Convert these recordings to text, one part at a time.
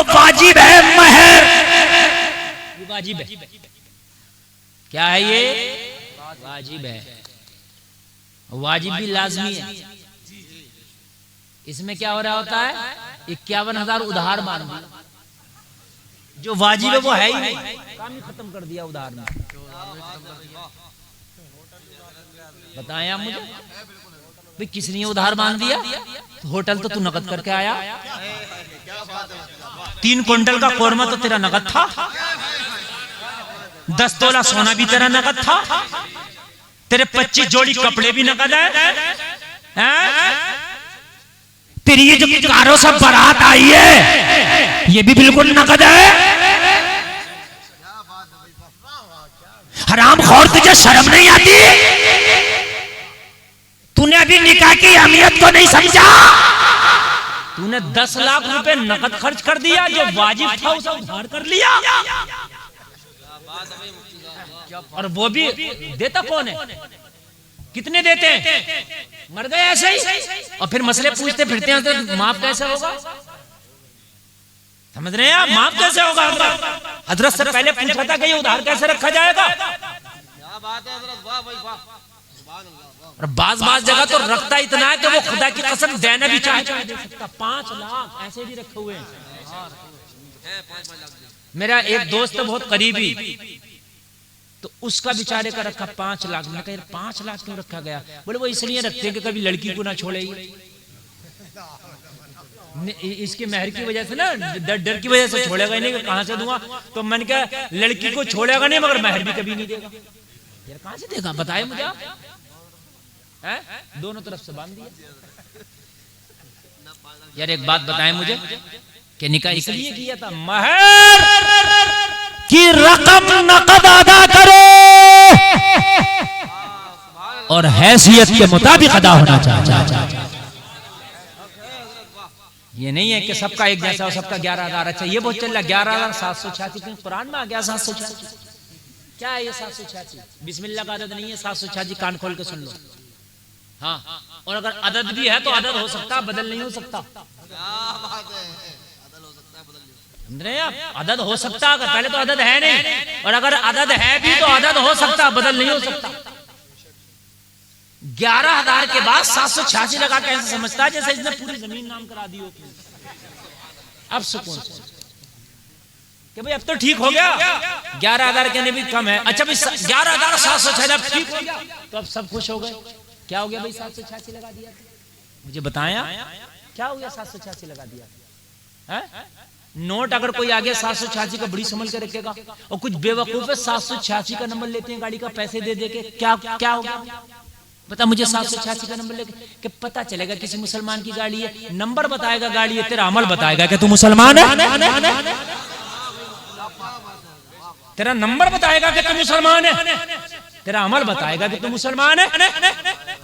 वाजिब है महर, ये वाजिब है। क्या है ये? वाजिब है। वाजिब भी लाजमी है। इसमें क्या हो रहा होता है? 51,000 उधार मान दिया, जो वाजिब है वो है ही नहीं, काम ही खत्म कर दिया उधार में। बताएं आप मुझे भाई, किसने उधार मान दिया? तो होटल तो तू नकद करके आया, 3 क्विंटल का कोरमा तो तेरा नकद था, 10 तोला सोना भी तेरा नकद था, तेरे 25 जोड़ी कपड़े भी नकद है? तेरी ये जो कारों से बारात आई है ये भी बिल्कुल नकद है। हराम खोर, तुझे शर्म नहीं आती? तूने अभी निकाह की अहमियत को नहीं समझा। तूने 10 लाख रुपए नकद खर्च कर दिया, जो वाजिब था उसे उधार कर लिया। और वो भी देता कौन है? कितने देते हैं? मर गए ऐसे ही, और फिर मसले पूछते फिरते हैं तो माफ कैसे होगा? समझ रहे हैं आप? माफ कैसे होगा? हजरत से पहले पूछा था कि ये उधार कैसे रखा जाएगा? और बाज जगह तो रखता इतना है कि वो खुदा की कसम देना भी चाहे दे सकता। 5 लाख ऐसे भी रखे हुए हैं। मेरा एक दोस्त बहुत करीबी, तो उसका बेचारे का रखा 5 लाख। मैं कह 5 लाख क्यों रखा गया? बोले वो इसलिए रखते हैं कि कभी लड़की को ना छोड़े। इसके महर की वजह से ना, डर की वजह से छोड़ेगा ही नहीं कि कहां से दूंगा। तो मैंने कहा लड़की को छोड़ेगा नहीं मगर महर भी कभी नहीं देगा। यार कहां से देगा? बताए मुझे आप। दोनों तरफ से बांध दिया। यार एक बात बताएं मुझे कि निकाह इसलिए किया था महर की रकम नकद अदा करो और हैसियत के मुताबिक अदा होना चाहिए। ये नहीं है कि सबका एक जैसा हो, सबका 11,000। अच्छा ये बहुत चल रहा 11,786 कुरान में आ गया 786। क्या है ये 786? बिस्मिल्लाह का अदद नहीं है 786। कान खोल के सुन लो। हाँ, और अगर अदद भी है तो अदद हो सकता, बदल नहीं हो सकता। अदद हो सकता, अगर पहले तो अदद है नहीं, और अगर अदद है भी तो अदद हो सकता, बदल नहीं हो सकता। 11,000 के बाद 786 लगा के ऐसे समझता है जैसे इसने पूरी जमीन नाम करा दी हो। अब सुकून कि भाई अब तो ठीक हो गया, 11,000 कहने भी कम है। अच्छा भाई 11,786 ठीक हो गया तो अब सब खुश हो गए। क्या हो गया भाई? 786 लगा दिया। मुझे बताया क्या हो गया? 786 लगा दिया है? नोट अगर कोई आगे 786 का बड़ी संभल के रखेगा, और कुछ बेवकूफ है 786 का नंबर लेते हैं गाड़ी का पैसे दे दे के। क्या क्या हो गया? बता मुझे 786 का नंबर लेके कि पता चलेगा किसी मुसलमान की गाड़ी है, नंबर बताएगा गाड़ी है, तेरा अमल बताएगा कि तू मुसलमान है। तेरा नंबर बताएगा कि तू मुसलमान है, तेरा अमल बताएगा कि तू मुसलमान है।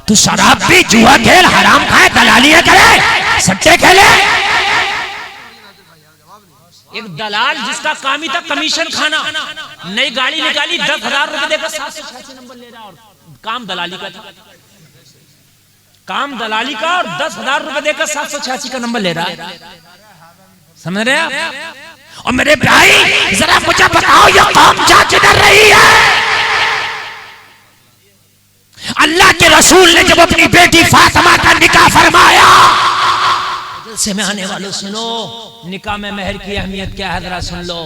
तू शराब पी, जुआ खेल, हराम खाए, दलालियां करे, सट्टे खेले। एक दलाल जिसका काम ही था कमीशन खाना, नई गाड़ी निकाली 10,000 रुपए देकर 786 नंबर ले रहा, और काम दलाली का था। काम दलाली का और 10,000 रुपए देकर 786 का नंबर ले रहा है। समझ रहे हैं? और मेरे भाई जरा मुझे बताओ ये कौम जा किधर रही है? अल्लाह के रसूल ने जब अपनी बेटी फातिमा का निकाह फरमाया, से में आने वालों सुनो, निकाह में महर की अहमियत क्या है जरा सुन लो।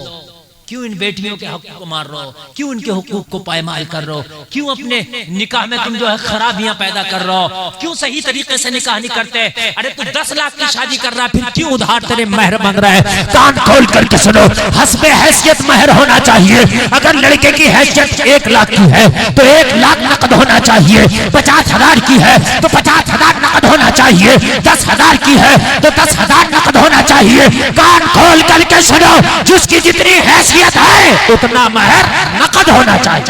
क्यों इन बेटियों के हक को मार रहे हो? क्यों उनके हुकूक को पायमाल कर रहे हो? क्यों अपने निकाह में तुम जो है खराबियां पैदा कर रहे हो? क्यों सही तरीके से निकाह नहीं करते? अरे तू 10 लाख की शादी कर रहा है, फिर क्यों उधार तेरे महर मांग रहा है? कान खोल करके सुनो, हस्बे हैसियत महर होना चाहिए। अगर लड़के की हैसियत 1 लाख की है तो 1 लाख नकद होना चाहिए। 50,000 की है तो 50,000 नकद होना चाहिए। 10,000 की है तो 10,000 नकद होना चाहिए। कान खोल करके सुनो, जिसकी जितनी हैसियत है उतना महर नकद होना चाहिए।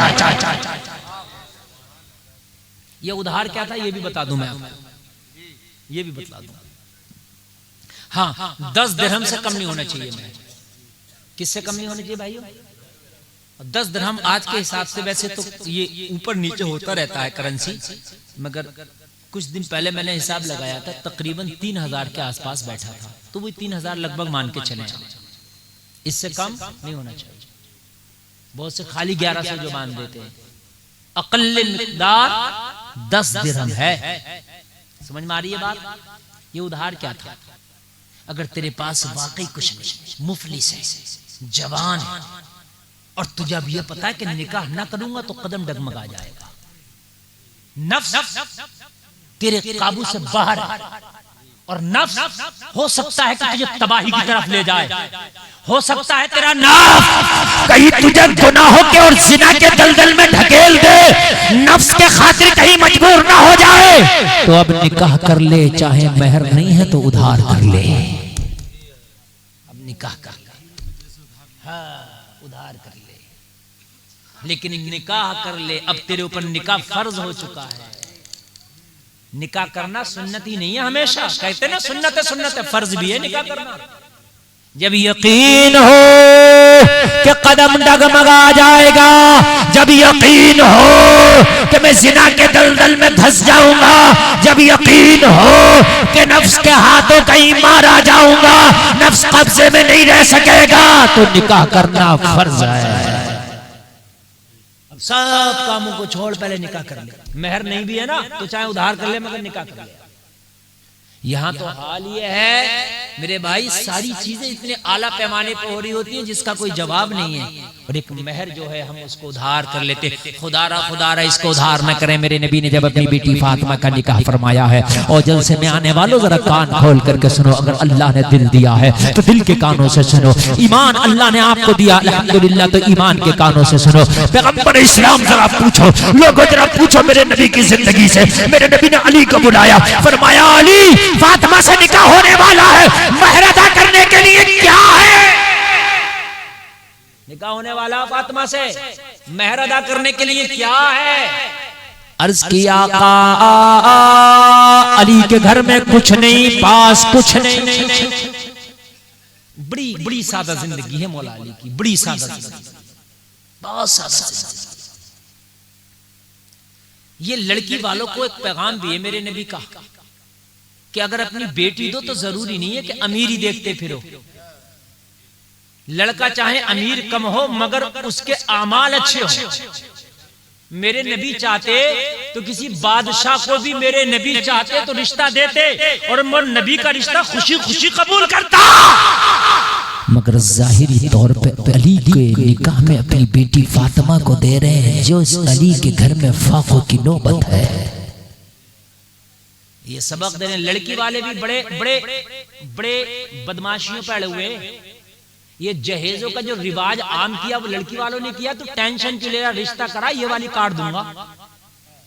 ये उधार क्या था ये भी बता दूं मैं, ये भी बता दूं। हाँ, 10 दिरहम से कम नहीं होना चाहिए महर। किससे कम नहीं होना चाहिए भाइयों? 10 दिरहम आज के हिसाब से वैसे तो ये ऊपर नीचे होता रहता है करेंसी, मगर कुछ दिन पहले मैंने हिसाब लगाया था, तकरीबन 3,000 के आसपास बैठा था। तो वो 3,000 लगभग मान के चले। इससे कम नहीं होना चाहिए। बहुत से खाली 1100 जो मान देते हैं, अकल्ल मिकदार 10 दिरहम है। समझ में आ रही है बात? ये उधार क्या था? अगर तेरे पास वाकई कुछ नहीं, मुफलिस है, जवान है, और तुझे अब ये पता है कि निकाह ना करूंगा तो कदम डगमगा जाएगा, नफ्स तेरे काबू से बाहर है, और नफ्स हो सकता है कि तुझे तबाही की तरफ ले जाए, हो सकता है तेरा नफ्स कहीं तुझे गुनाहों के और जिना के दलदल में ढकेल दे, नफ्स के खातिर कहीं मजबूर ना हो जाए, तो अब निकाह कर ले, चाहे महर नहीं है तो उधार कर ले। अब निकाह कर ले, हाँ उधार कर ले, लेकिन निकाह कर ले। अब तेरे ऊपर निकाह फर्ज हो चुका है। निकाह करना सुन्नत ही नहीं है, हमेशा कहते ना सुन्नत है, सुन्नत है, फर्ज भी है निकाह करना। जब यकीन हो कि कदम डगमगा जाएगा, जब यकीन हो कि मैं जिना के दलदल में धंस जाऊंगा, जब यकीन हो कि नफ्स के हाथों कहीं मारा जाऊंगा, नफ्स कब्जे में नहीं रह सकेगा, तो निकाह करना फर्ज है। सब कामों को छोड़ पहले निकाह कर ले। मेहर नहीं भी है ना तो चाहे उधार कर ले, मगर निकाह कर ले। यहां तो हाल ये है मेरे भाई, सारी चीजें इतने आला पैमाने पर हो रही होती हैं जिसका कोई जवाब नहीं है, और एक मेहर जो है हम उसको उधार कर लेते। खुदारा इसको उधार न करें। मेरे नबी ने जब अपनी बेटी फातिमा का निकाह फरमाया है, और जलसे में आने वालों जरा कान खोल करके सुनो, अगर अल्लाह ने दिल दिया है तो दिल के कानों से सुनो। ईमान अल्लाह ने आपको दिया अल्हम्दुलिल्लाह, तो ईमान के कानों से सुनो। पैगंबर इस्लाम जरा पूछो, लोगों जरा पूछो मेरे नबी की जिंदगी से। मेरे नबी ने अली को बुलाया, फरमाया अली फातिमा से निकाह होने वाला है, महर अदा करने के लिए क्या है? निकाह होने वाला फातिमा से, महर अदा करने के लिए क्या है? अर्ज किया आका अली के घर में कुछ नहीं, पास कुछ नहीं। बड़ी बड़ी सादा जिंदगी है मौला अली की, बड़ी सादा जिंदगी, बहुत सादा। ये लड़की वालों को एक पैगाम भी है मेरे नबी का कि अगर अपनी बेटी दो तो जरूरी नहीं है कि अमीर ही देखते फिरो। लड़का चाहे अमीर कम हो मगर उसके आमाल अच्छे हो। मेरे नबी चाहते तो किसी बादशाह को भी मेरे नबी चाहते तो रिश्ता देते, और नबी का रिश्ता खुशी खुशी कबूल करता। मगर जाहिरी तौर पे अली के निकाह में अपनी बेटी फातिमा को दे रहे हैं, जो इस अली के घर में फाखों की नौबत है। ये सबक देने लड़की वाले भी बड़े बड़े बड़े बदमाशियों पे अड़े हुए। ये जहेजों का जो रिवाज आम किया वो लड़की वालों ने किया, तो टेंशन क्यों ले रहा, रिश्ता करा ये वाली काट दूंगा।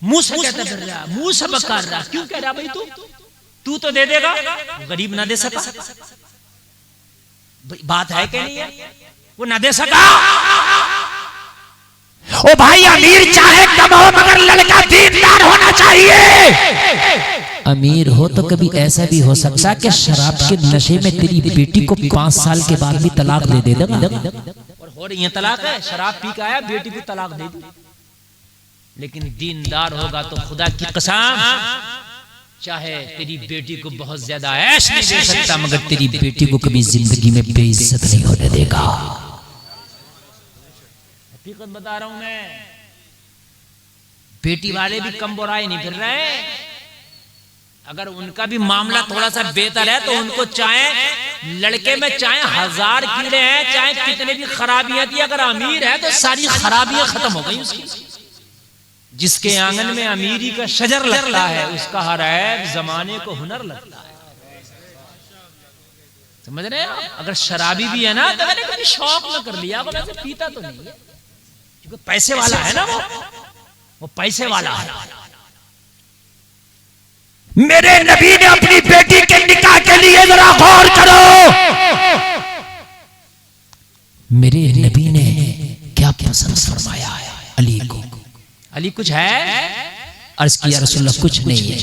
मुंह से कहता फिर रहा, मुंह से बकार रहा, क्यों कह रहा भाई तू तो दे देगा, गरीब ना दे सका। बात है क्या नहीं है, वो ना दे सका। ओ भाई अमीर चाहे कम हो मगर लड़का दीनदार होना चाहिए। अमीर हो तो कभी ऐसा भी हो सकता कि शराब के नशे में तेरी बेटी को 5 साल के बाद भी तलाक दे देगा। और हो रही है तलाक है, शराब पी के आया बेटी को तलाक दे दी। लेकिन दीनदार होगा तो खुदा की कसम चाहे तेरी बेटी को बहुत ज्यादा ऐश नहीं दे सकता, मगर तेरी बेटी को कभी जिंदगी में बेइज्जत नहीं होने देगा। हकीकत बता रहा हूं मैं। बेटी वाले भी कम बुराई नहीं फिर रहे। अगर उनका भी मामला थोड़ा सा बेहतर है तो उनको चाहे लड़के में चाहे 1000 कीड़े हैं, चाहे कितने भी खराबियां थी, अगर अमीर है तो सारी खराबियां खत्म हो गई उसकी। जिसके आंगन में अमीरी का शजर लगता है उसका हर ऐब जमाने को हुनर लगता है। समझ रहे हैं? अगर शराबी भी है ना तो मैंने कभी शौक न कर लिया, वैसे पीता तो नहीं है, क्योंकि पैसे वाला है ना, वो पैसे वाला है। मेरे नबी ने अपनी बेटी के निकाह के लिए जरा गौर करो। मेरे नबी ने क्या पसंद फरमाया है अली को। अली कुछ है? अर्ज किया रसूलुल्लाह कुछ नहीं है।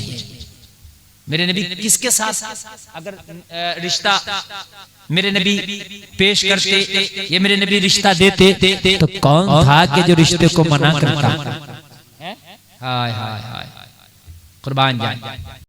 मेरे नबी किसके साथ अगर रिश्ता मेरे नबी पेश करते, ये मेरे नबी रिश्ता देते तो कौन था कि जो रिश्ते को मना करता? हाय हाय हाय, कुर्बान जाए।